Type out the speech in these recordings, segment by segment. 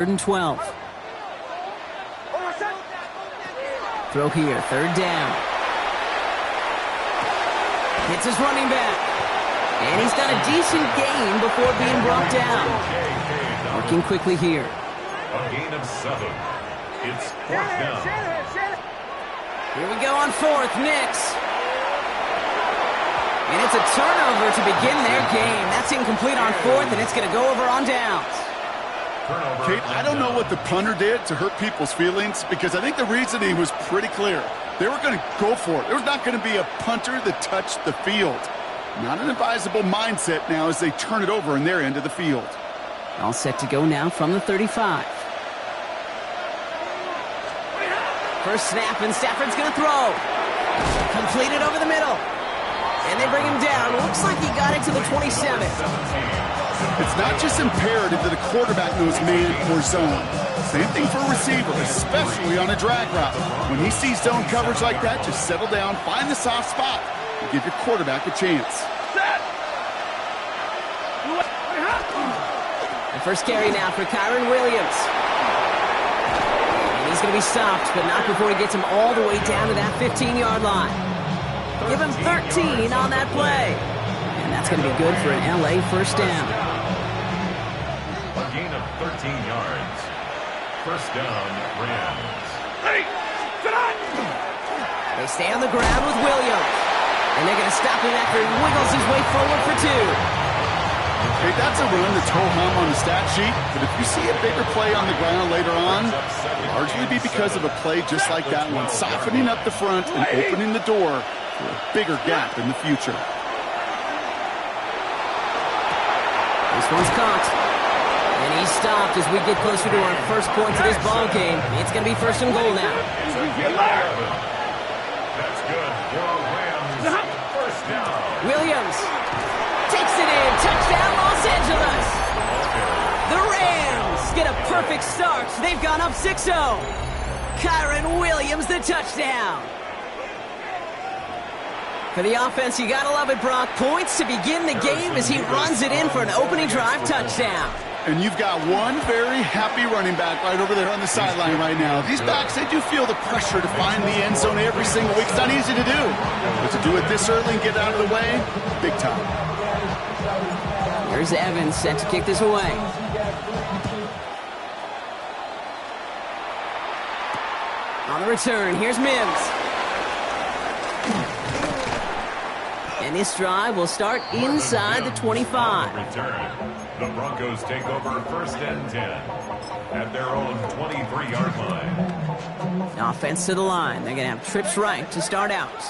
3rd and 12. Throw here, 3rd down. Hits his running back. And he's done a decent gain before being brought down. Working quickly here. A gain of 7. It's 4th down. Here we go on 4th, Knicks. And it's a turnover to begin their game. That's incomplete on 4th, and it's going to go over on downs. Kate, I don't know what the punter did to hurt people's feelings, because I think the reasoning was pretty clear. They were going to go for it. There was not going to be a punter that touched the field. Not an advisable mindset now as they turn it over in their end of the field. All set to go now from the 35. First snap, and Stafford's going to throw. Completed over the middle. And they bring him down. Looks like he got it to the 27. It's not just imperative that a quarterback knows man or zone. Same thing for a receiver, especially on a drag route. When he sees zone coverage like that, just settle down, find the soft spot, and give your quarterback a chance. The first carry now for Kyron Williams. And he's going to be stopped, but not before he gets him all the way down to that 15-yard line. Give him 13 on that play. And that's going to be good for an LA first down. A gain of 13 yards. First down, Rams. They stay on the ground with Williams. And they're going to stop him after he wiggles his way forward for 2. Okay, that's a run that's ho-hum on the stat sheet, but if you see a bigger play on the ground later on, it'll largely be because of a play just like that one, softening up the front and opening the door for a bigger gap in the future. This one's caught. And he's stopped as we get closer to our first point to this ball game. It's going to be 1st and goal now. That's good for Rams. First down. Williams takes it in. Touchdown, Los Angeles. The Rams get a perfect start. They've gone up 6-0. Kyron Williams, the touchdown. For the offense, you gotta love it, Brock. Points to begin the game as he runs it in for an opening drive touchdown. And you've got one very happy running back right over there on the sideline right now. These backs, they do feel the pressure to find the end zone every single week. It's not easy to do. But to do it this early and get out of the way, big time. Here's Evans set to kick this away. On the return, here's Mims. And this drive will start inside the 25. Return. The Broncos take over 1st and 10 at their own 23-yard line. Offense to the line. They're going to have trips right to start out.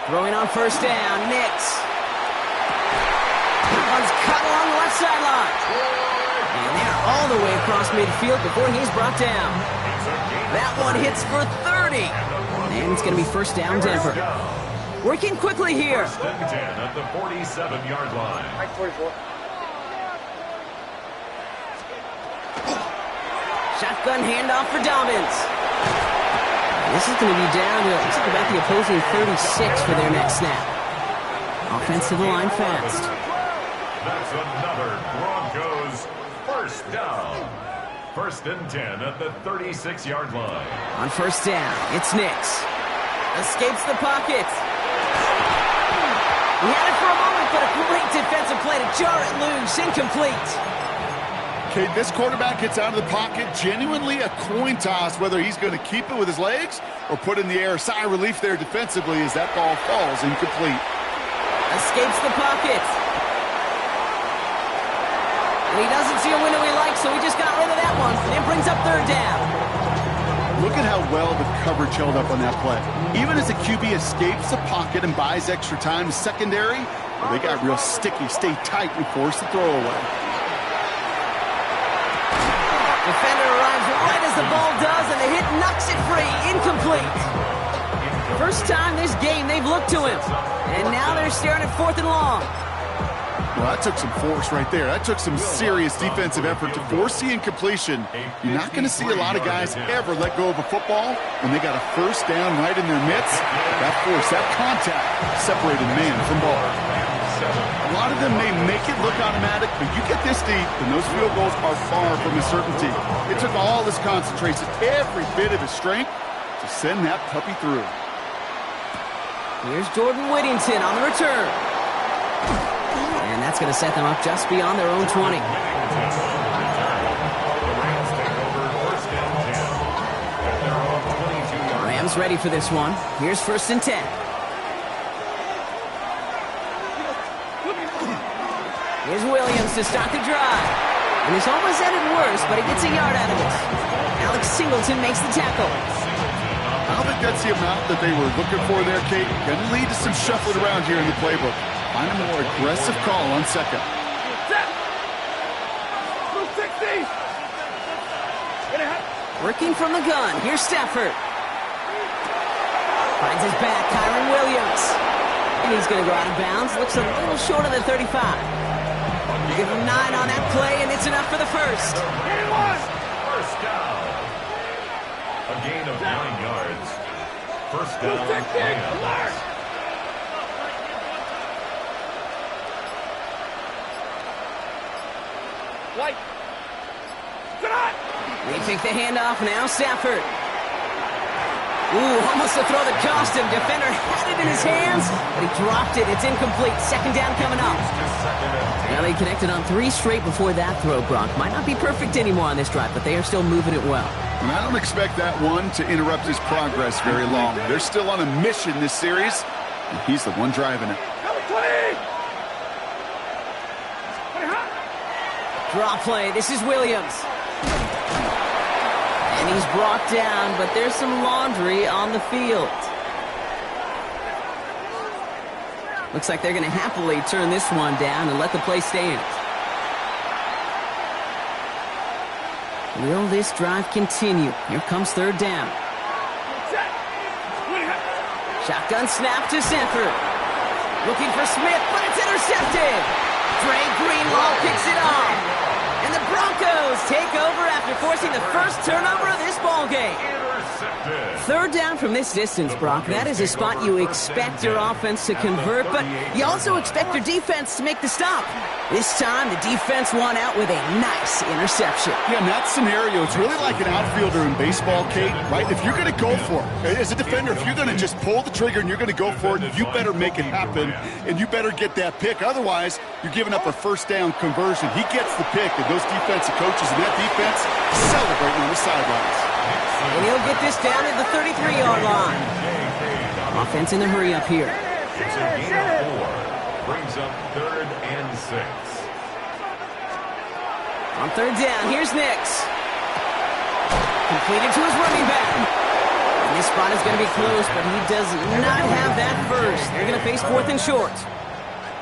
Throwing on 1st down, Knicks. One's cut along the left sideline. And they're all the way across midfield before he's brought down. That one hits for 30. And it's going to be 1st down, Denver. Working quickly here. 1st and 10 at the 47-yard line. Shotgun handoff for Dobbins. This is going to be down to looks like about the opposing 36 for their next snap. Offense to the line fast. That's another Broncos first down. 1st and 10 at the 36-yard line. On 1st down, it's Knicks. Escapes the pocket. He had it for a moment, but a great defensive play to jar it loose. Incomplete. Okay, this quarterback gets out of the pocket. Genuinely a coin toss whether he's going to keep it with his legs or put in the air. Sigh of relief there defensively as that ball falls incomplete. Escapes the pocket. And he doesn't see a window he likes, so he just got rid of that one. And it brings up 3rd down. Look at how well the coverage held up on that play. Even as the QB escapes the pocket and buys extra time, secondary, well, they got real sticky, stay tight, and force the throw away. Defender arrives right as the ball does, and the hit knocks it free. Incomplete. First time this game they've looked to him. And now they're staring at 4th and long. Well, that took some force right there. That took some serious defensive effort to force the incompletion. You're not going to see a lot of guys ever let go of a football when they got a 1st down right in their midst. That force, that contact separated man from ball. A lot of them may make it look automatic, but you get this deep, and those field goals are far from a certainty. It took all his concentration, every bit of his strength, to send that puppy through. Here's Jordan Whittington on the return. And that's going to set them up just beyond their own 20. Rams ready for this one. Here's 1st and 10. Here's Williams to start the drive. And this almost ended worse, but he gets a yard out of it. Alex Singleton makes the tackle. I don't think that's the amount that they were looking for there, Kate. Going to lead to some shuffling around here in the playbook. Find a more aggressive call on second. Working from the gun. Here's Stafford. Finds his back, Kyron Williams. And he's going to go out of bounds. Looks a little short of the 35. Give him 9 on that play, and it's enough for the first. First down. A gain of 9 yards. First down, Rams. They take the handoff now, Stafford. Ooh, almost a throw that cost him. Defender had it in his hands, but he dropped it. It's incomplete. Second down coming up. Now they connected on 3 straight before that throw, Brock. Might not be perfect anymore on this drive, but they are still moving it well. And I don't expect that one to interrupt his progress very long. They're still on a mission this series, and he's the one driving it. Draw play. This is Williams. And he's brought down, but there's some laundry on the field. Looks like they're going to happily turn this one down and let the play stand. Will this drive continue? Here comes 3rd down. Shotgun snap to Sanford. Looking for Smith, but it's intercepted. Dre Greenlaw picks it off. And the Broncos take over after forcing the first turnover of this ballgame. 3rd down from this distance, Brock. That is a spot you expect your offense to convert, but you also expect your defense to make the stop. This time, the defense won out with a nice interception. Yeah, in that scenario, it's really like an outfielder in baseball, Kate, right? If you're going to go for it, as a defender, if you're going to just pull the trigger and you're going to go for it, you better make it happen, and you better get that pick. Otherwise, you're giving up a first down conversion. He gets the pick, and those defensive coaches and that defense celebrating on the sidelines. And he'll get this down at the 33-yard line. Offense in the hurry up here. It's a gain of 4. Brings up 3rd and 6. On 3rd down, here's Nix. Completed to his running back. And this spot is going to be close, but he does not have that first. They're going to face 4th and short.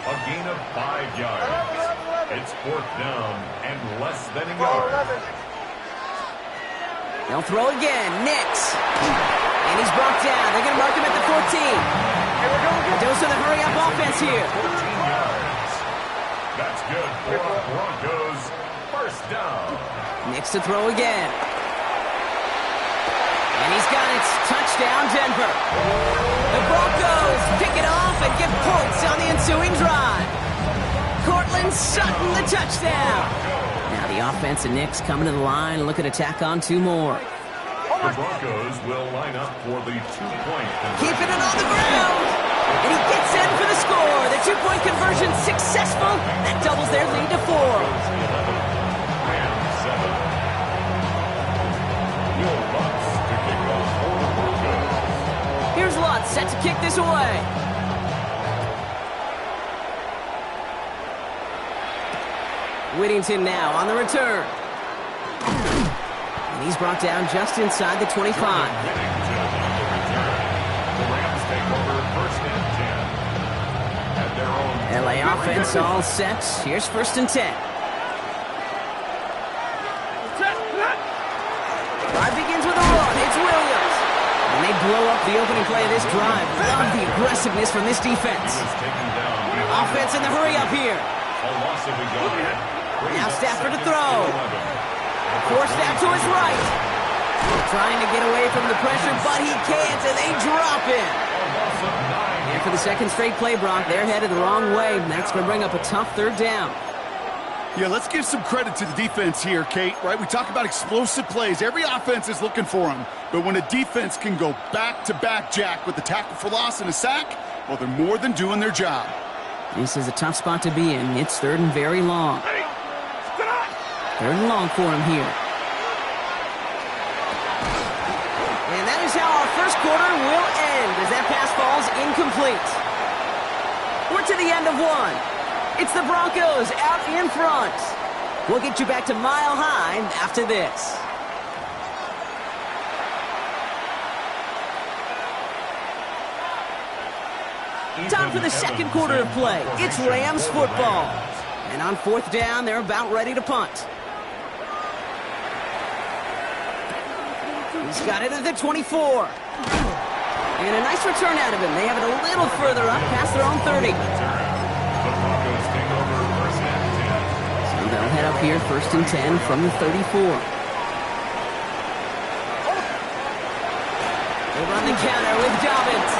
A gain of 5 yards. It's 4th down and less than a yard. They'll throw again. Nix. And he's brought down. They're going to mark him at the 14. A dose of the hurry-up offense here. 14 yards. That's good for Broncos. First down. Nix to throw again. And he's got it. Touchdown, Denver. The Broncos pick it off and give points on the ensuing drive. Cortland Sutton, the touchdown. Now the offense and Nix coming to the line and looking to tack on 2 more. The Broncos will line up for the 2-point conversion. Keeping it on the ground. And he gets in for the score. The 2-point conversion successful. That doubles their lead to 4. Rams 7. Will Lutz to kick off for the Broncos. Here's Lutz set to kick this away. Whittington now on the return. And he's brought down just inside the 25. The Rams take over 1st and 10. At their own LA offense all set. Here's 1st and 10. Drive begins with a run. It's Williams. And they blow up the opening play of this drive. Love the aggressiveness from this defense. Offense in the hurry up here. A loss of a yard. Now Stafford to throw. Forced out to his right. Trying to get away from the pressure, but he can't, and they drop him. And for for the second straight play, Brock. They're headed the wrong way. That's going to bring up a tough third down. Yeah, let's give some credit to the defense here, Kate, right? We talk about explosive plays. Every offense is looking for them. But when a defense can go back-to-back, Jack, with a tackle for loss and a sack, well, they're more than doing their job. This is a tough spot to be in. It's third and very long. Third and long for him here. And that is how our first quarter will end as that pass falls incomplete. We're to the end of one. It's the Broncos out in front. We'll get you back to Mile High after this. Time for the second quarter of play. It's Rams football. And on fourth down, they're about ready to punt. He's got it at the 24. And a nice return out of him. They have it a little further up past their own 30. So they'll head up here first and 10 from the 34. They run the counter with Dobbins.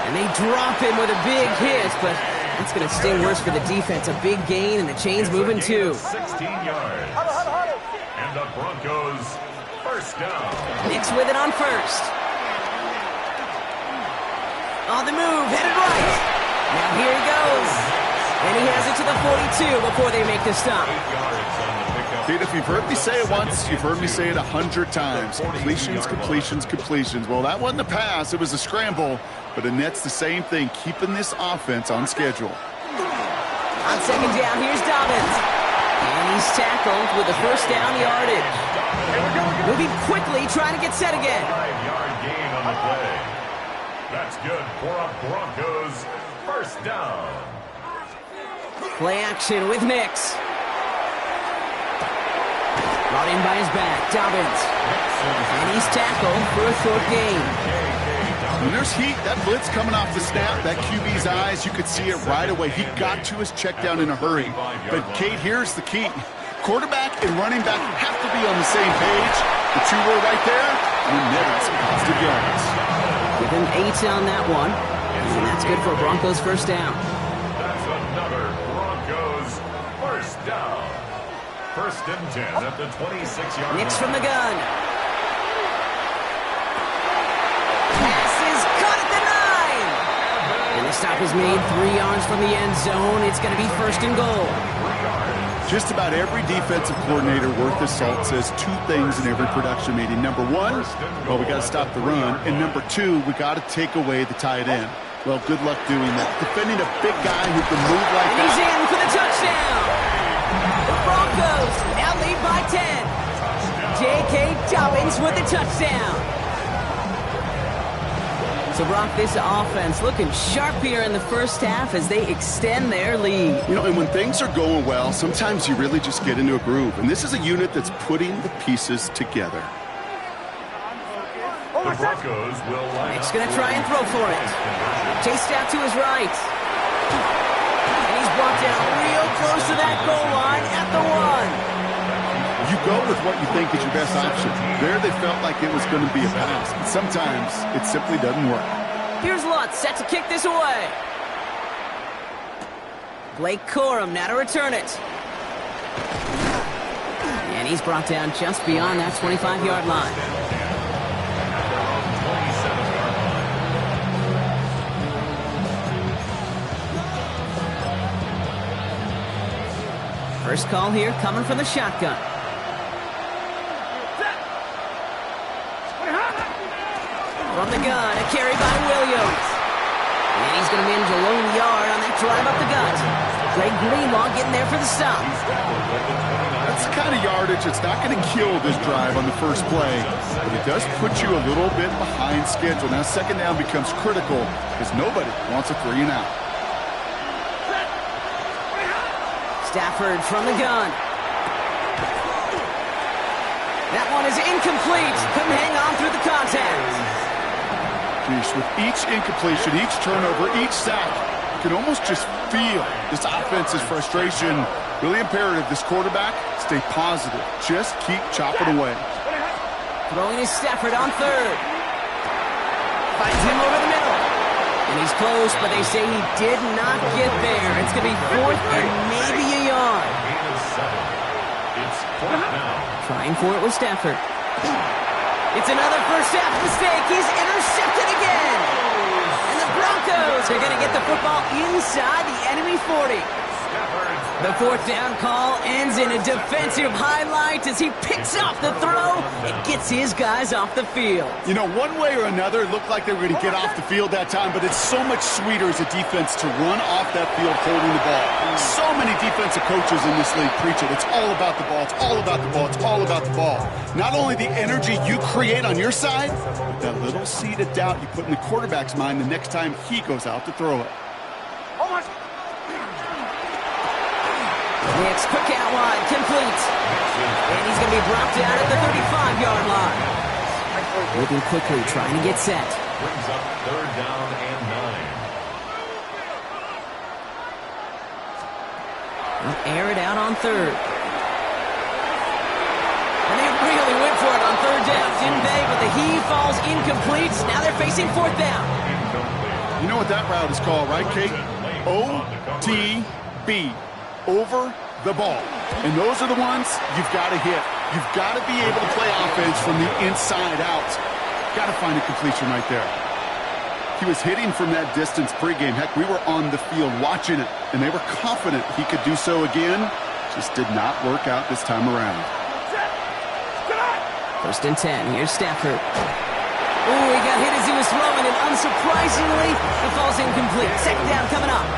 And they drop him with a big hit, but it's going to sting worse for the defense. A big gain, and the chain's moving too. 16 yards. And the Broncos first down. Knicks with it on first. On the move, headed right. Now here he goes. And he has it to the 42 before they make the stop. 8 yards on the pickup. Dude, if you've heard me say it once, you've heard me say it 100 times. Completions, completions, completions. Well, that wasn't a pass. It was a scramble. But Annette's the same thing, keeping this offense on schedule. On second down, here's Dobbins. And he's tackled with the first down yardage. Moving quickly, trying to get set again. 5-yard gain on the play. That's good for a Broncos first down. Play action with Nix. Brought in by his back, Dobbins. And he's tackled for a short gain. When there's heat, that blitz coming off the snap, that QB's eyes, you could see it right away. He got to his check down in a hurry. But, Kate, here's the key. Quarterback and running back have to be on the same page. The two were right there, and never some positive yards. Give him 8 on that one, and that's good for a Broncos first down. That's another Broncos first down. First and 10 at the 26-yard line. Nix from the gun. Pass is caught at the 9. And the stop is made 3 yards from the end zone. It's going to be first and goal. Just about every defensive coordinator worth his salt says two things in every production meeting. Number one, well, we got to stop the run. And number two, we got to take away the tight end. Well, good luck doing that. Defending a big guy who can move like and that. He's in for the touchdown. The Broncos now lead by 10. J.K. Dobbins with the touchdown. So, Brock, this offense looking sharp here in the first half as they extend their lead. You know, and when things are going well, sometimes you really just get into a groove. And this is a unit that's putting the pieces together. The Broncos will line Nick's up going to try and throw for it. Chased out to his right. And he's brought down real close to that goal line at the 1. You go with what you think is your best option. There they felt like it was going to be a pass, but sometimes it simply doesn't work. Here's Lutz set to kick this away. Blake Corum now to return it. And he's brought down just beyond that 25-yard line. First call here coming from the shotgun. From the gun, a carry by Williams. And he's going to manage a lone yard on that drive up the gut. Greg Greenlaw getting there for the stop. That's the kind of yardage that's not going to kill this drive on the first play, but it does put you a little bit behind schedule. Now second down becomes critical because nobody wants a 3 and out. Stafford from the gun. That one is incomplete. Couldn't hang on through the contact. Geez, with each incompletion, each turnover, each sack, you can almost just feel this offense's frustration. Really imperative, this quarterback, stay positive. Just keep chopping away. Throwing is Stafford on third. Finds him over the middle. And he's close, but they say he did not get there. It's going to be 4th and maybe a yard. It's 4th down. Trying for it with Stafford. It's another first half mistake. He's intercepted again. And the Broncos are going to get the football inside the enemy 40. The 4th down call ends in a defensive highlight as he picks up the throw and gets his guys off the field. You know, one way or another, it looked like they were going to get off the field that time, but it's so much sweeter as a defense to run off that field holding the ball. So many defensive coaches in this league preach it. It's all about the ball. It's all about the ball. It's all about the ball. Not only the energy you create on your side, but that little seed of doubt you put in the quarterback's mind the next time he goes out to throw it. Nix, quick out wide, complete. And he's going to be brought down at the 35-yard line. Moving quickly, trying to get set. Brings up 3rd down and 9. They'll air it out on 3rd. And they really went for it on 3rd down, didn't they? But the heave falls incomplete. Now they're facing 4th down. You know what that route is called, right, Kate? OTB. Over the ball. And those are the ones you've got to hit. You've got to be able to play offense from the inside out. Got to find a completion right there. He was hitting from that distance pregame. Heck, we were on the field watching it, and they were confident he could do so again. Just did not work out this time around. 1st and 10. Here's Stafford. Oh, he got hit as he was throwing, and unsurprisingly, it falls incomplete. 2nd down coming up.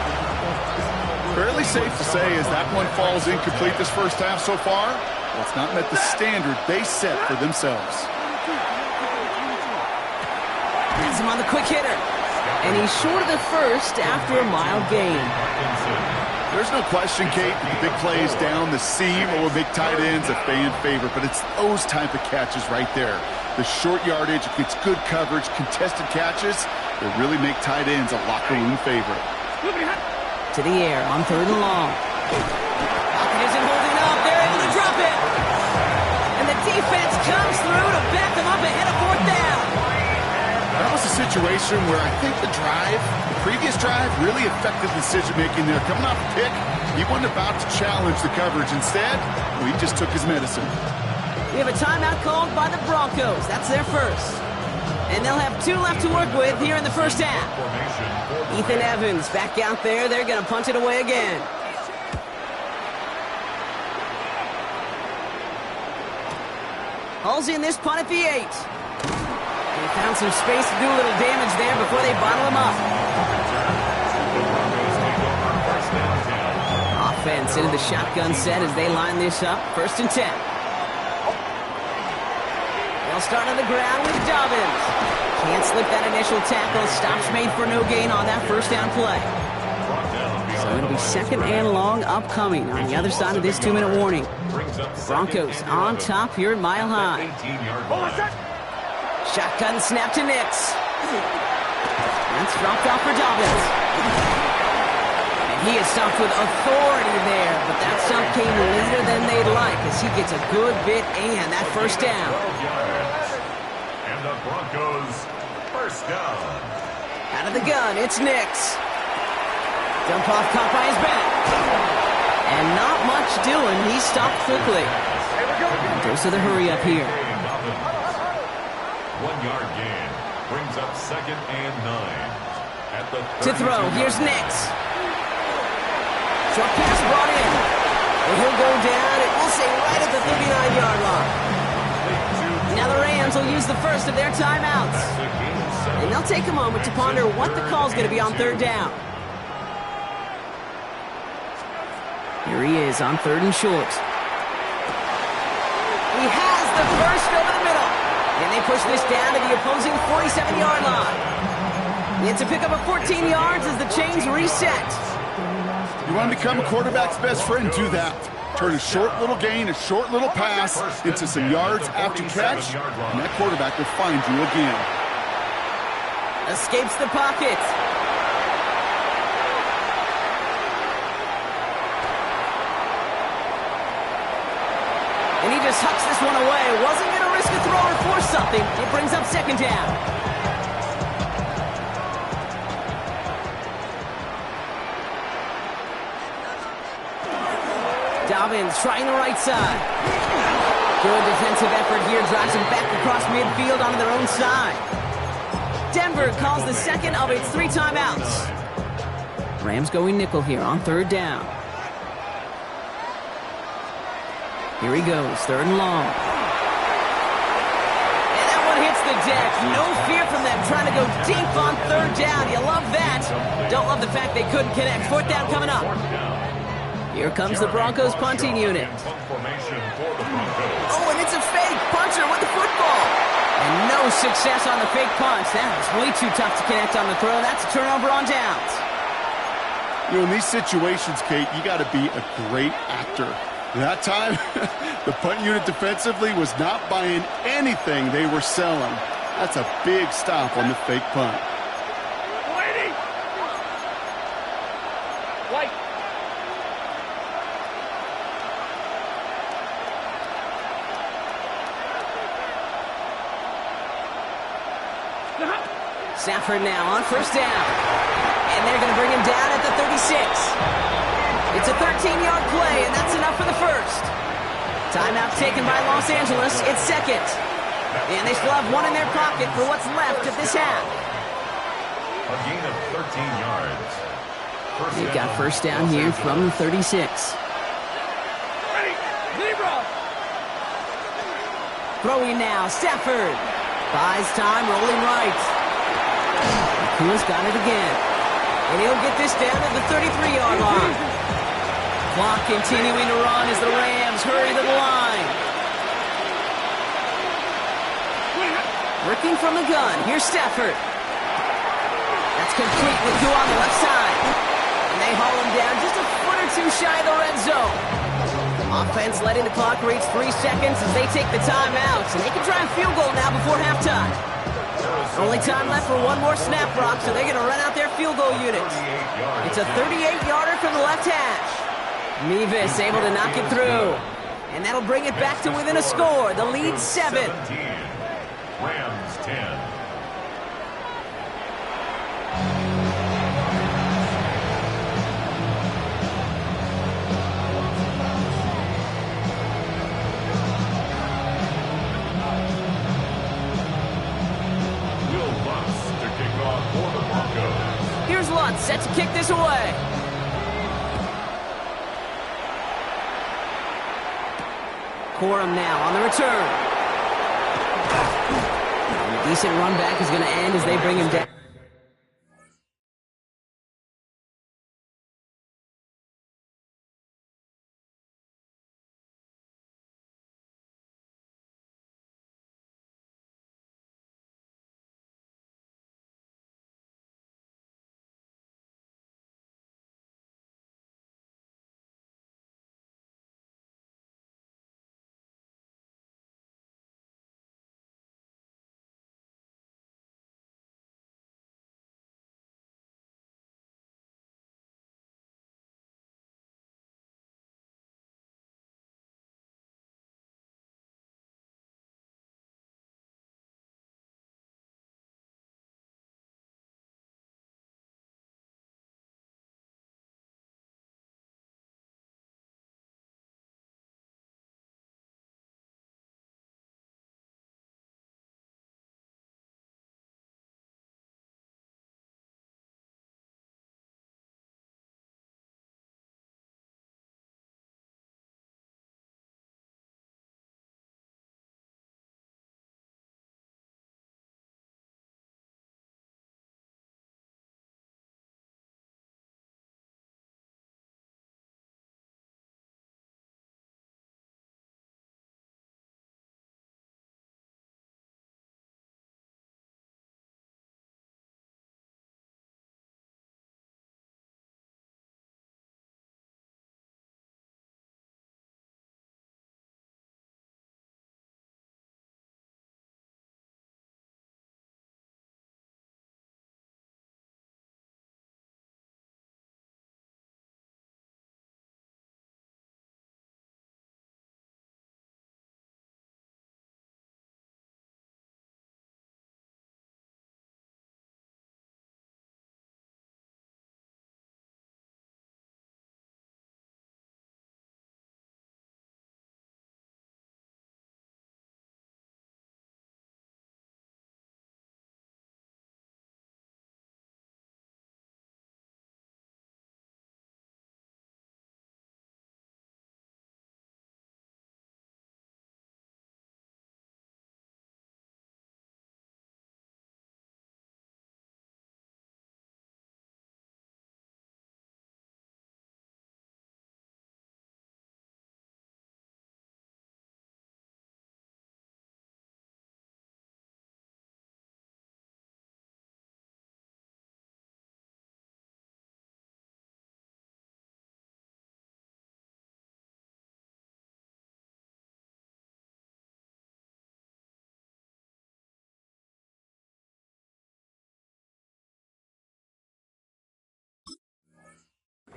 Fairly safe to say as that one falls incomplete this first half so far, well, it's not met the standard they set for themselves. Has him on the quick hitter. And he's short of the first after a mild gain. There's no question, Kate, that the big plays down the seam or big tight ends a fan favorite, but it's those type of catches right there. The short yardage, it gets good coverage, contested catches that really make tight ends a locker room favorite. To the air on 3rd and long. Pocket isn't holding up. They're able to drop it. And the defense comes through to back them up ahead of 4th down. That was a situation where I think the previous drive, really affected decision-making there. Coming off a pick, he wasn't about to challenge the coverage. Instead, he just took his medicine. We have a timeout called by the Broncos. That's their first. And they'll have 2 left to work with here in the first half. Ethan Evans back out there. They're going to punt it away again. Hauls in this punt at the 8. And he found some space to do a little damage there before they bottle him up. Offense into the shotgun set as they line this up. 1st and 10. They'll start on the ground with Dobbins. Can't slip that initial tackle. Stops made for no gain on that 1st down play. So it'll be 2nd and long upcoming on the other side of this 2-minute warning. Broncos on top here at Mile High. Shotgun snap to Nix. That's dropped off for Dobbins. And he is stopped with authority there, but that stop came later than they'd like as he gets a good bit and that 1st down. And the Broncos 1st down. Out of the gun, it's Nix. Dump off caught by his back. And not much doing. He stopped quickly. And goes to the hurry up here. 1-yard gain. Brings up 2nd and 9. At the to throw, here's Nix. Short pass brought in. And he'll go down, and we'll say right at the 39-yard line. Now the Rams will use the first of their timeouts. And they'll take a moment to ponder what the call's going to be on 3rd down. Here he is on 3rd and short. He has the first over the middle. And they push this down to the opposing 47-yard line. It's a pickup of 14 yards as the chains reset. You want to become a quarterback's best friend? Do that. Turn a short little gain, a short little pass into some yards after catch, and that quarterback will find you again. Escapes the pocket. And he just hucks this one away. Wasn't going to risk a throw or force something. It brings up 2nd down. Dobbins trying the right side. Good defensive effort here, drives him back across midfield onto their own side. Denver calls the second of its 3 timeouts. Rams going nickel here on 3rd down. Here he goes, 3rd and long. And that one hits the deck. No fear from them trying to go deep on 3rd down. You love that. Don't love the fact they couldn't connect. 4th down coming up. Here comes the Broncos punting unit. Oh, and it's a fake punter with the football. And no success on the fake punch. That was way too tough to connect on the throw. That's a turnover on downs. You know, in these situations, Kate, you got to be a great actor. That time, the punt unit defensively was not buying anything they were selling. That's a big stop on the fake punt. White. Stafford now on 1st down. And they're going to bring him down at the 36. It's a 13-yard play, and that's enough for the first. Timeout taken by Los Angeles. It's 2nd. And they still have 1 in their pocket for what's left of this half. A gain of 13 yards. They've got 1st down here from the 36. Ready. Zebra. Throwing now, Stafford. Buys time, rolling right. Kua's got it again. And he'll get this down to the 33-yard line. Clock continuing to run as the Rams hurry to the line. Working from the gun. Here's Stafford. That's complete with Kua on the left side. And they haul him down just a foot or 2 shy of the red zone. Offense letting the clock reach 3 seconds as they take the timeouts. And they can try a field goal now before halftime. Only time left for 1 more snap, Brock, so they're going to run out their field goal unit. It's a 38-yarder from the left hash. Mevis able to knock it through. And that'll bring it back to within a score. The lead 7. Rams 10. Here's Lutz, set to kick this away. Corum now on the return. And a decent run back is going to end as they bring him down.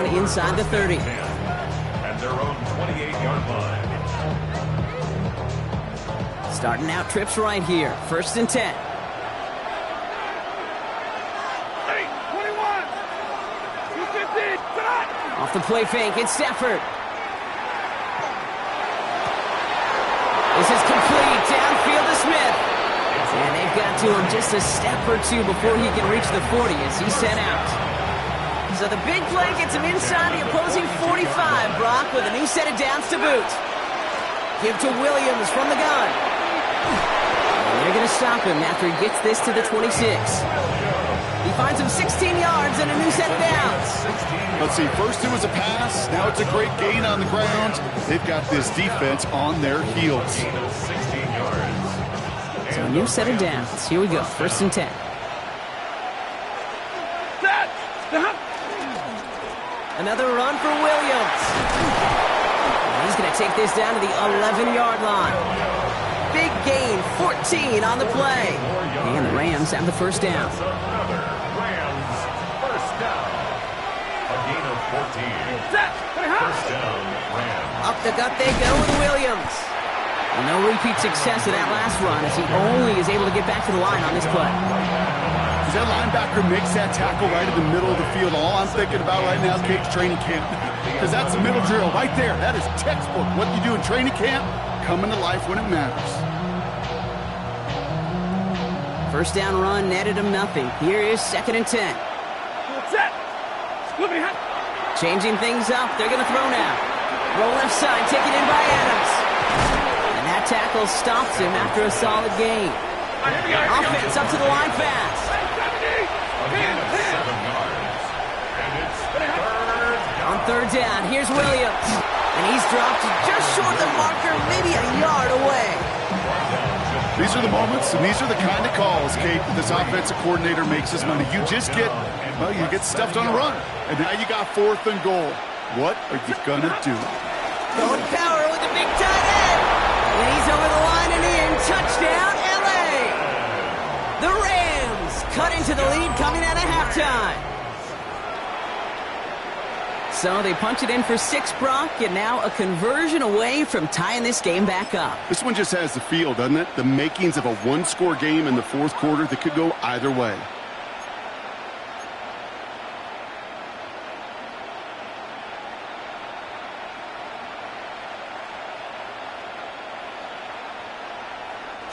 inside the 30. At their own 28-yard line. Starting out trips right here. 1st and 10. Hey, 21. 215. Cut. Off the play fake, it's Stafford. This is complete. Downfield to Smith. And they've got to him just a step or two before he can reach the 40 as he's sent out. So the big play gets him inside the opposing 45, Brock, with a new set of downs to boot. Give to Williams from the gun. And they're going to stop him after he gets this to the 26. He finds him 16 yards and a new set of downs. Let's see, first it was a pass, now it's a great gain on the ground. They've got this defense on their heels. So a new set of downs. Here we go, 1st and 10. Another run for Williams. And he's going to take this down to the 11-yard line. Big gain, 14 on the play. And the Rams have the 1st down. Rams, 1st down. A gain of 14. 1st down, Rams. Up the gut they go with Williams. And no repeat success of that last run as he only is able to get back to the line on this play. As that linebacker makes that tackle right in the middle of the field, all I'm thinking about right now is Cade's training camp. Because that's a middle drill right there. That is textbook. What you do in training camp, coming to life when it matters. 1st down run netted him nothing. Here is 2nd and 10. Changing things up. They're going to throw now. Roll left side, taken in by Adams. And that tackle stops him after a solid gain. Offense up to the line fast. On 3rd down, here's Williams. And he's dropped just short of the marker, maybe a yard away. These are the moments, and these are the kind of calls, Kate, that this offensive coordinator makes his money. You just get, well, you get stuffed on a run. And now you got 4th and goal. What are you going to do? Going power with the big tight end. And he's over the line and in. Touchdown, L.A. The Rams cut into the lead coming out of halftime. So they punch it in for 6, Brock, and now a conversion away from tying this game back up. This one just has the feel, doesn't it? The makings of a one-score game in the 4th quarter that could go either way.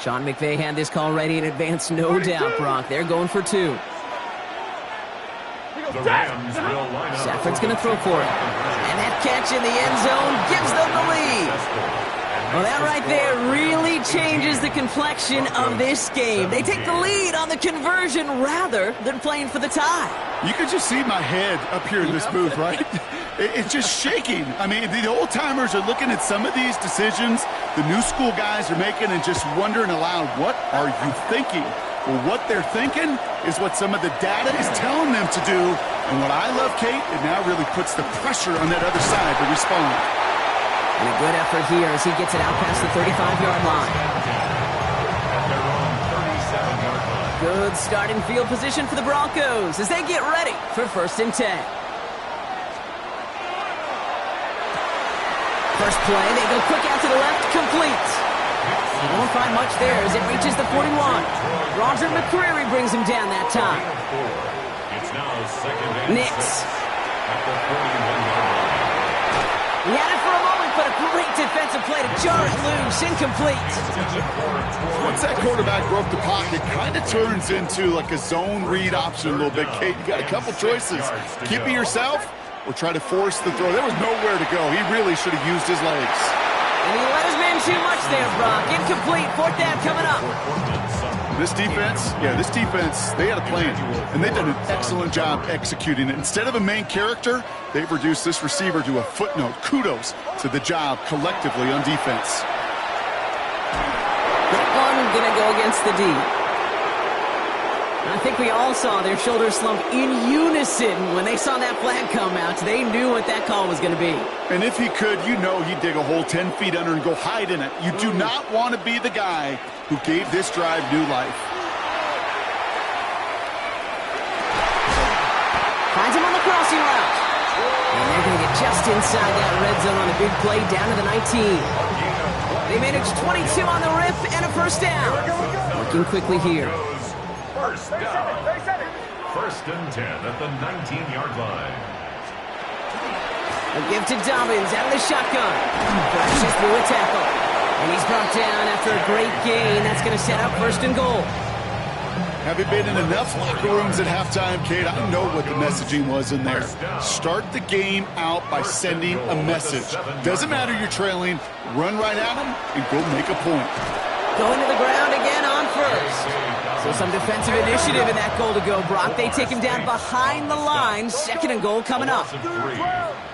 Sean McVay had this call ready in advance, no doubt, Brock. They're going for 2. The Rams will line up. Stafford's going to throw for it. And that catch in the end zone gives them the lead. Well, that right there really changes the complexion of this game. They take the lead on the conversion rather than playing for the tie. You could just see my head up here in this booth, right? It's just shaking. I mean, the old-timers are looking at some of these decisions the new school guys are making and just wondering aloud, what are you thinking? Well, what they're thinking is what some of the data is telling them to do. And what I love, Kate, it now really puts the pressure on that other side to respond. And a good effort here as he gets it out past the 35-yard line. Good starting field position for the Broncos as they get ready for 1st and 10. First play, they go quick out to the left, complete. He won't find much there as it reaches the 41. Roger McCreary brings him down that time. It's now 2nd and Nix. 6 at the 41-yard line. He had it for a moment, but a great defensive play to jar it loose, incomplete. Once that quarterback broke the pocket, it kind of turns into like a zone read option a little bit, Kate. You got a couple choices. Keep it yourself or try to force the throw. There was nowhere to go. He really should have used his legs. And he let his man too much there, Brock. Incomplete. 4th down coming up. This defense, they had a plan, and they've done an excellent job executing it. Instead of a main character, they've reduced this receiver to a footnote. Kudos to the job collectively on defense. That one going to go against the D. I think we all saw their shoulders slump in unison when they saw that flag come out. They knew what that call was going to be. And if he could, you know he'd dig a hole 10 feet under and go hide in it. You do not want to be the guy who gave this drive new life. Finds him on the crossing route. And Just inside that red zone on the big play, down to the 19. They managed 22 on the rip and a first down. Working quickly here. First down. First and 10 at the 19-yard line. A give to Dobbins out of the shotgun. Crashes through a tackle. And he's brought down after a great gain. That's going to set up first and goal. Have you been in enough locker rooms at halftime, Kate? I know what the messaging was in there. Start the game out by sending a message. Doesn't matter you're trailing. Run right at them and go make a point. Going to the ground again on first. So some defensive initiative in that goal to go, Brock. They take him down behind the line. Second and goal coming up.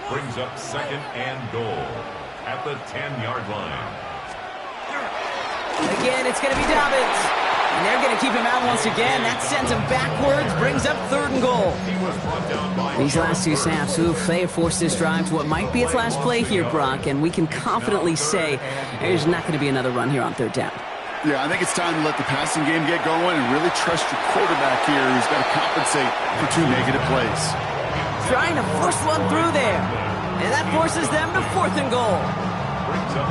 Brings up second and goal at the 10-yard line. Again, it's going to be Dobbins. And they're going to keep him out once again. That sends him backwards, brings up third and goal. These last two snaps, they have forced this drive to what might be its last play here, Brock, and we can confidently say there's not going to be another run here on third down. Yeah, I think it's time to let the passing game get going and really trust your quarterback here who's got to compensate for two negative plays. Trying to force one through there. And that forces them to fourth and goal.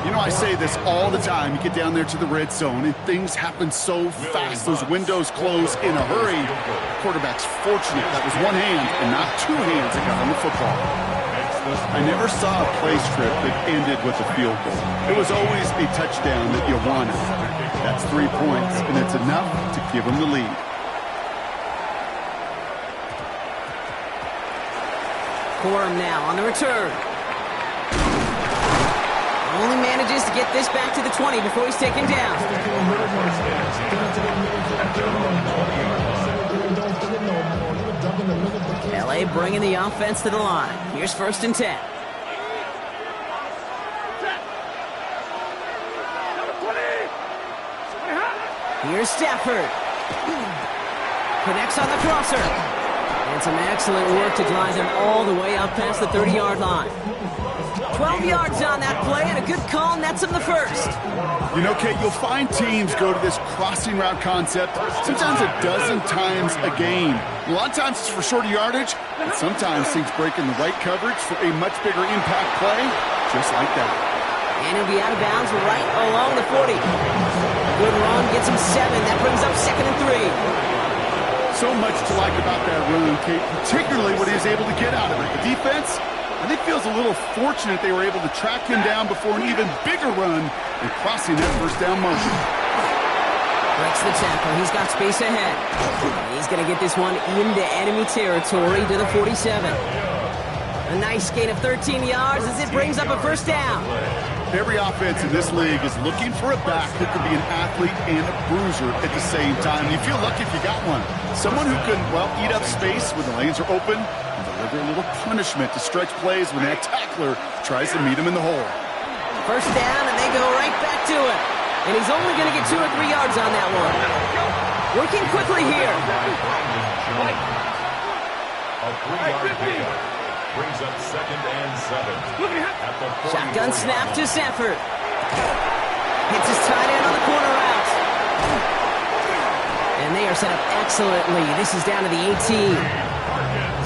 You know, I say this all the time. You get down there to the red zone, and things happen so fast. Those windows close in a hurry. Quarterback's fortunate that was one hand and not two hands that got on the football. I never saw a play script that ended with a field goal. It was always a touchdown that you wanted. That's 3 points, and it's enough to give them the lead. Corum now on the return. Only manages to get this back to the 20 before he's taken down. LA bringing the offense to the line. Here's first and 10. Here's Stafford. Connects on the crosser. And some excellent work to drive them all the way out past the 30-yard line. 12 yards on that play, and a good call nets him the first. You know, Kate, you'll find teams go to this crossing route concept sometimes a dozen times a game. A lot of times it's for shorter yardage, but sometimes things break in the right coverage for a much bigger impact play, just like that. And he'll be out of bounds right along the 40. Good run, gets him 7. That brings up second and 3. So much to like about that run, Kate, particularly what he was able to get out of it. The defense, I think, feels a little fortunate they were able to track him down before an even bigger run and crossing that first down motion. Breaks the tackle. He's got space ahead. He's going to get this one into enemy territory to the 47. A nice gain of 13 yards as it brings up a first down. Every offense in this league is looking for a back who can be an athlete and a bruiser at the same time. You feel lucky if you got one. Someone who can, well, eat up space when the lanes are open and deliver a little punishment to stretch plays when that tackler tries to meet him in the hole. First down, and they go right back to it. And he's only going to get 2 or 3 yards on that one. Working quickly here. A 3-yard pickup. Brings up second and 7. Shotgun snap to Stafford. Hits his tight end on the corner route. And they are set up excellently. This is down to the 18.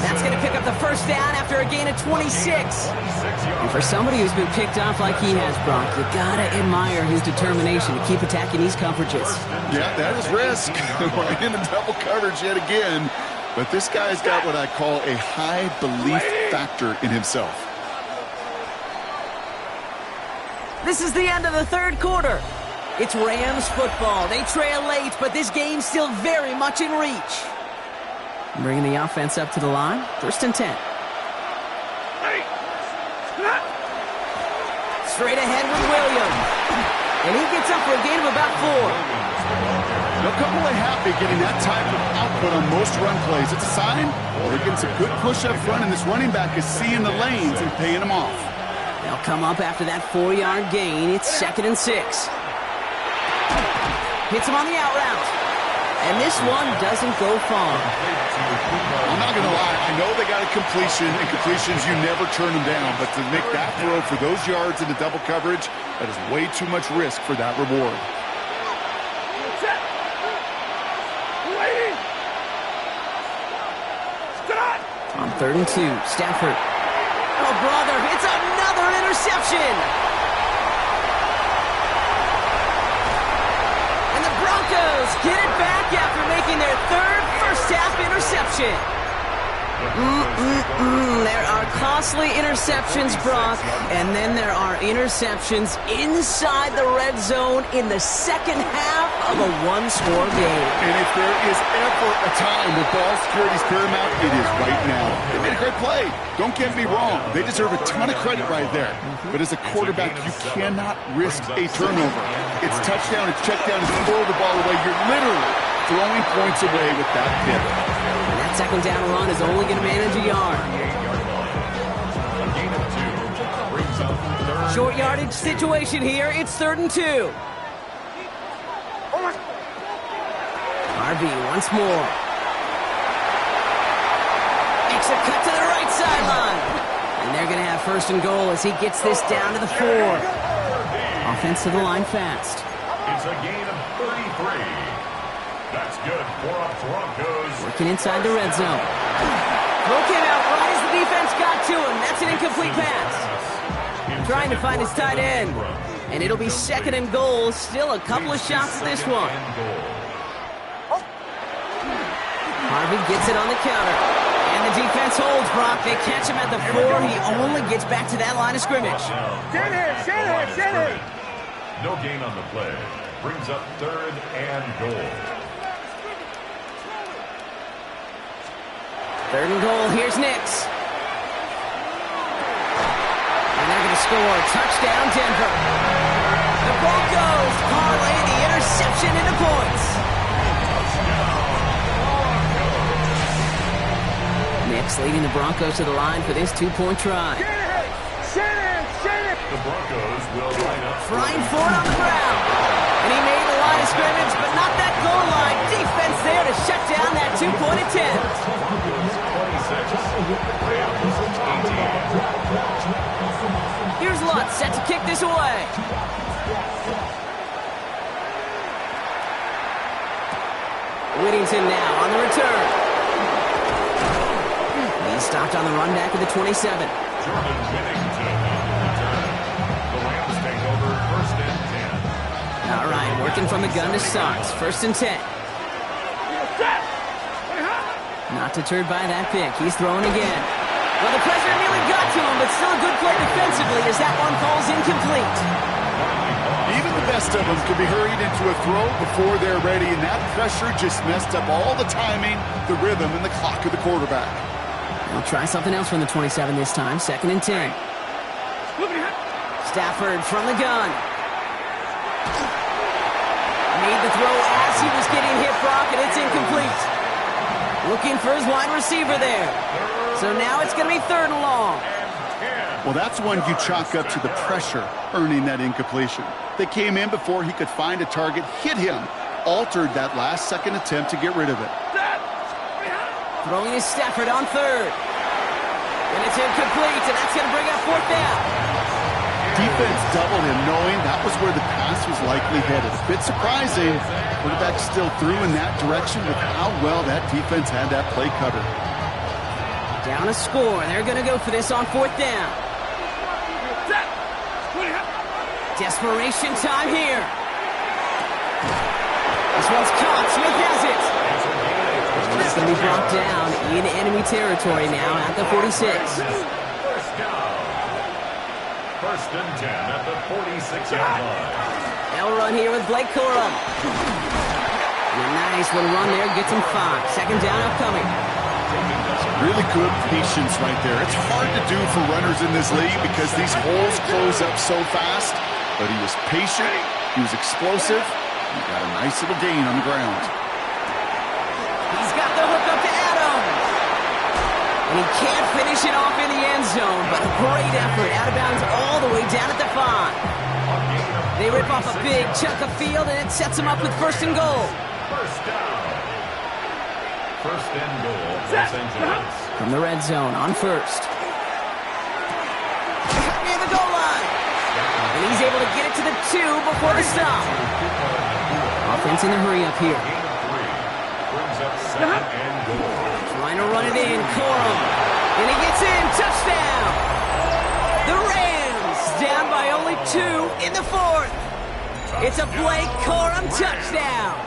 That's going to pick up the first down after a gain of 26. And for somebody who's been picked off like he has, Brock, you got to admire his determination to keep attacking these coverages. Yeah, that is risk. We're in a double coverage yet again. But this guy's got what I call a high belief factor in himself. This is the end of the third quarter. It's Rams football. They trail late, but this game's still very much in reach. Bringing the offense up to the line. First and 10. Straight ahead with Williams. And he gets up for a gain of about 4. They'll come away happy getting that type of output on most run plays. It's a sign they're getting some good push up front, and this running back is seeing the lanes and paying them off. They'll come up after that 4-yard gain. It's second and 6. Hits him on the out route. And this one doesn't go far. I'm not going to lie. I know they got a completion, and completions, you never turn them down. But to make that throw for those yards into double coverage, that is way too much risk for that reward. On 3rd and 2, Stafford. Oh, brother. It's another interception. And the Broncos get it back after making their third first-half interception. There are costly interceptions, Brock, and then there are interceptions inside the red zone in the second half of a one-score game. And if there is ever a time where ball security is paramount, it is right now. They made a great play. Don't get me wrong. They deserve a ton of credit right there. But as a quarterback, you cannot risk a turnover. It's touchdown, it's check down, it's throw the ball away. You're literally throwing points away with that pick. And that second down run is only going to manage a yard. Short yardage situation here. It's 3rd and 2. Harvey once more. Makes a cut to the right sideline. And they're going to have 1st and goal as he gets this down to the 4. Offense to the line fast. It's a gain of 33. That's good for a Broncos. Working inside the red zone. Throw came out right as the defense got to him. That's an incomplete pass. Trying to find his tight end. And it'll be 2nd and goal. Still a couple of shots at this one. Harvey gets it on the counter. And the defense holds, Brock. They catch him at the 4. He only gets back to that line of scrimmage. Shed it. No gain on the play. Brings up 3rd and goal. 3rd and goal. Here's Nix. And they're going to score. Touchdown, Denver. The Broncos parlay the interception into points. Nix leading the Broncos to the line for this 2-point try. Shed it. The Broncos will line up. Flying forward on the ground. And he made the line of scrimmage, but not that goal line. Defense there to shut down that 2-point attempt. Broncos 26. Rams 18. Here's Lutz set to kick this away. Whittington now on the return. He's stopped on the run back of the 27. Jordan Whittington on the return. The Rams take over 1st and 10. All right, working from the gun to start. 1st and 10. Not deterred by that pick. He's throwing again. Well, the pressure nearly got to him, but still a good play defensively as that one falls incomplete. Even the best of them could be hurried into a throw before they're ready, and that pressure just messed up all the timing, the rhythm, and the clock of the quarterback. They'll try something else from the 27 this time. 2nd and 10. Stafford from the gun. Made the throw as he was getting hit, Brock, and it's incomplete. Looking for his wide receiver there. So now it's going to be 3rd and long. Well, that's one you chalk up to the pressure earning that incompletion. They came in before he could find a target, hit him, altered that last-second attempt to get rid of it. Throwing is Stafford on 3rd. And it's incomplete, and that's going to bring up 4th down. Defense doubled him, knowing that was where the pass was likely headed. A bit surprising. Quarterback still threw in that direction with how well that defense had that play covered. Down a score, and they're going to go for this on 4th down. Desperation time here. This one's caught. Smith has it. And it's going to be brought down in enemy territory now at the 46. 1st down. 1st and 10 at the 46-yard line. They'll run here with Blake Corum. And a nice little run there gets him 5. 2nd down upcoming. Really good patience right there. It's hard to do for runners in this league because these holes close up so fast. But he was patient, he was explosive, he got a nice little gain on the ground. He's got the hook up to Adams. And he can't finish it off in the end zone, but a great effort. Out of bounds all the way down at the 5. They rip off a big chunk of field, and it sets them up with 1st and goal. 1st down. 1st and goal, Los Angeles. From the red zone on 1st. Near the goal line. And he's able to get it to the 2 before the stop. Offense in the hurry up here. Brings up 2nd and goal. Trying to run it in. Corum. And he gets in. Touchdown. The Rams down by only 2 in the 4th. It's a Blake Corum touchdown.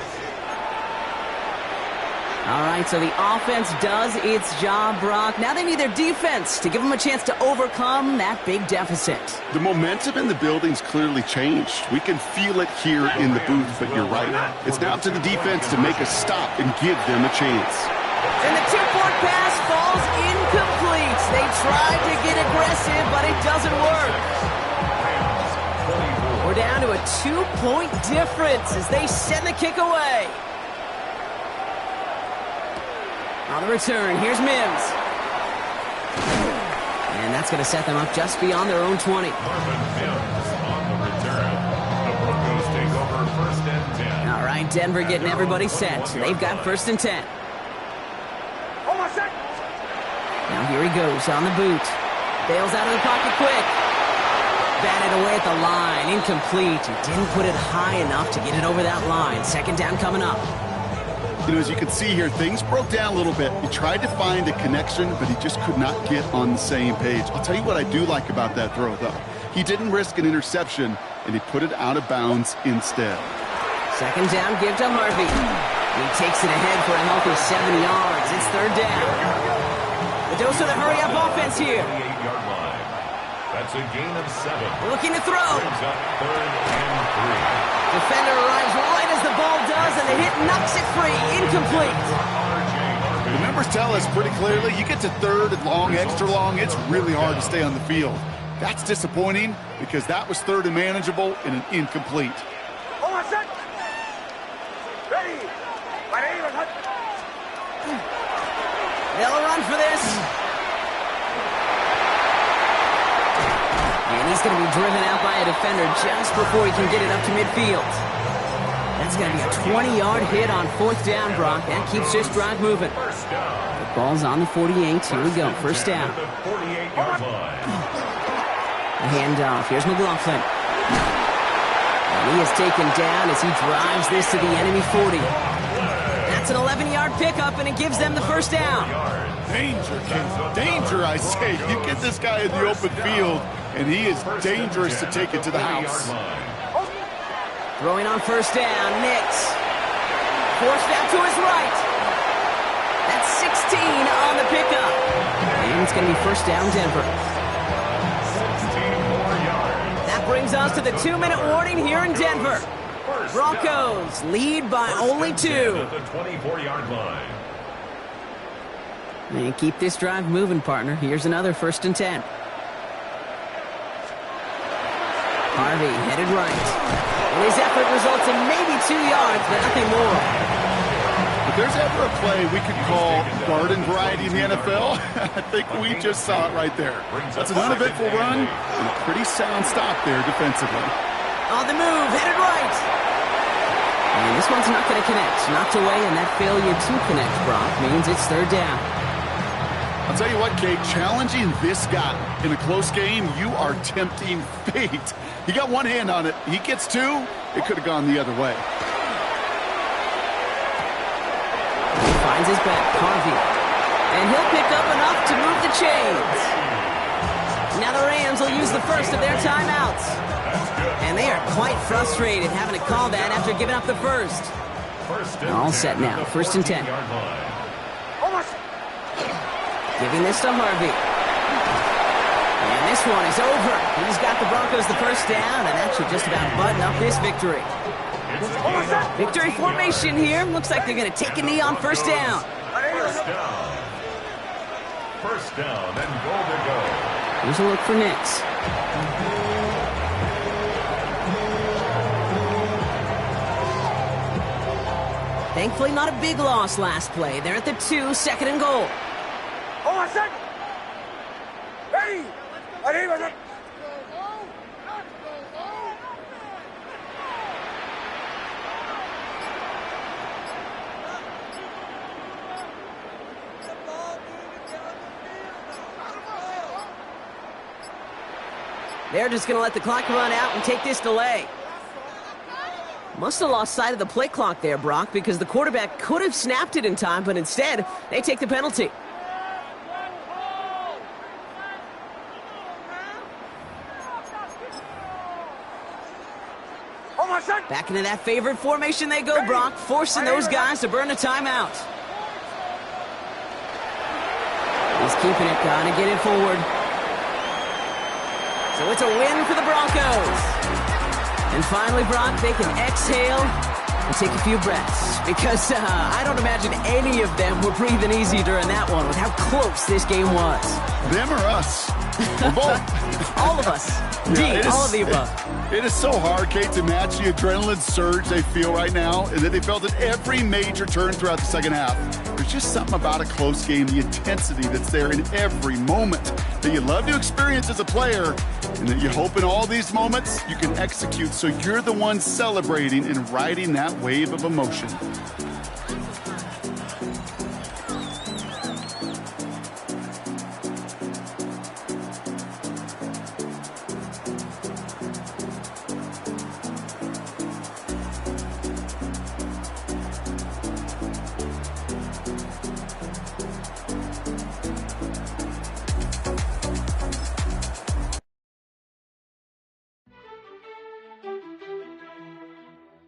All right, so the offense does its job, Brock. Now they need their defense to give them a chance to overcome that big deficit. The momentum in the building's clearly changed. We can feel it here in the booth, but you're right. It's now up to the defense to make a stop and give them a chance. And the tip-forward pass falls incomplete. They tried to get aggressive, but it doesn't work. We're down to a 2-point difference as they send the kick away. On the return, here's Mims. And that's going to set them up just beyond their own 20. Marvin Mims on the return. The Broncos take over 1st and 10. All right, Denver getting everybody set. They've got 1st and 10. Now here he goes on the boot. Bails out of the pocket quick. Batted away at the line. Incomplete. He didn't put it high enough to get it over that line. 2nd down coming up. You know, as you can see here, things broke down a little bit. He tried to find a connection, but he just could not get on the same page. I'll tell you what I do like about that throw, though. He didn't risk an interception, and he put it out of bounds instead. 2nd down, give to Harvey. He takes it ahead for a healthy 7 yards. It's 3rd down. The dose of the hurry-up offense here. 28-yard line. That's a gain of 7. Looking to throw. Brings up 3rd and 3. Defender arrives right as the ball does, and the hit knocks it free. Incomplete. The numbers tell us pretty clearly, you get to 3rd and long, extra long, it's really hard to stay on the field. That's disappointing because that was 3rd and manageable and an incomplete. They'll run for this. And he's going to be driven out by a defender just before he can get it up to midfield. That's going to be a 20-yard hit on 4th down, Brock. That keeps this drive moving. The ball's on the 48. Here we go. 1st down. The 48-yard line. A handoff. Here's McLaughlin. And he is taken down as he drives this to the enemy 40. That's an 11-yard pickup, and it gives them the 1st down. Danger, kid. Danger, I say. You get this guy in the open field, and he is dangerous to take it to the house. Throwing on 1st down, Nix. Forced out to his right. That's 16 on the pickup. And it's going to be 1st down, Denver. 16 more yards. That brings us to the 2-minute warning here in Denver. Broncos lead by only 2. At the 24-yard line. And keep this drive moving, partner. Here's another 1st and 10. Harvey headed right. And his effort results in maybe 2 yards, but nothing more. If there's ever a play we could call garden variety in the NFL, I think we just saw it right there. That's an uneventful run and a pretty sound stop there defensively. On the move, headed right. And this one's not going to connect. Knocked away, and that failure to connect, Brock, means it's 3rd down. I'll tell you what, Kate, challenging this guy in a close game, you are tempting fate. He got one hand on it. He gets 2, it could have gone the other way. He finds his back, Harvey. And he'll pick up enough to move the chains. Now the Rams will use the first of their timeouts. And they are quite frustrated having to call that after giving up the first. All set now, 1st and 10. Giving this to Harvey. And this one is over. He's got the Broncos the 1st down, and that should just about button up this victory. Victory formation here. Looks like they're going to take a knee on 1st down. 1st down. 1st down and goal to go. Here's a look for Nix. Thankfully, not a big loss last play. They're at the 2, 2nd and goal. They're just going to let the clock run out and take this delay. Must have lost sight of the play clock there, Brock, because the quarterback could have snapped it in time, but instead, they take the penalty. my son. Back into that favorite formation they go, Brock, forcing those guys to burn a timeout. He's keeping it, gotta get it forward. So it's a win for the Broncos. And finally, Brock, they can exhale and take a few breaths, because I don't imagine any of them were breathing easy during that one with how close this game was. Them or us? We're both. All of us. Indeed, all of the above. It is so hard, Kate, to match the adrenaline surge they feel right now, and that they felt at every major turn throughout the second half. There's just something about a close game, the intensity that's there in every moment that you love to experience as a player, and that you hope in all these moments you can execute so you're the one celebrating and riding that wave of emotion.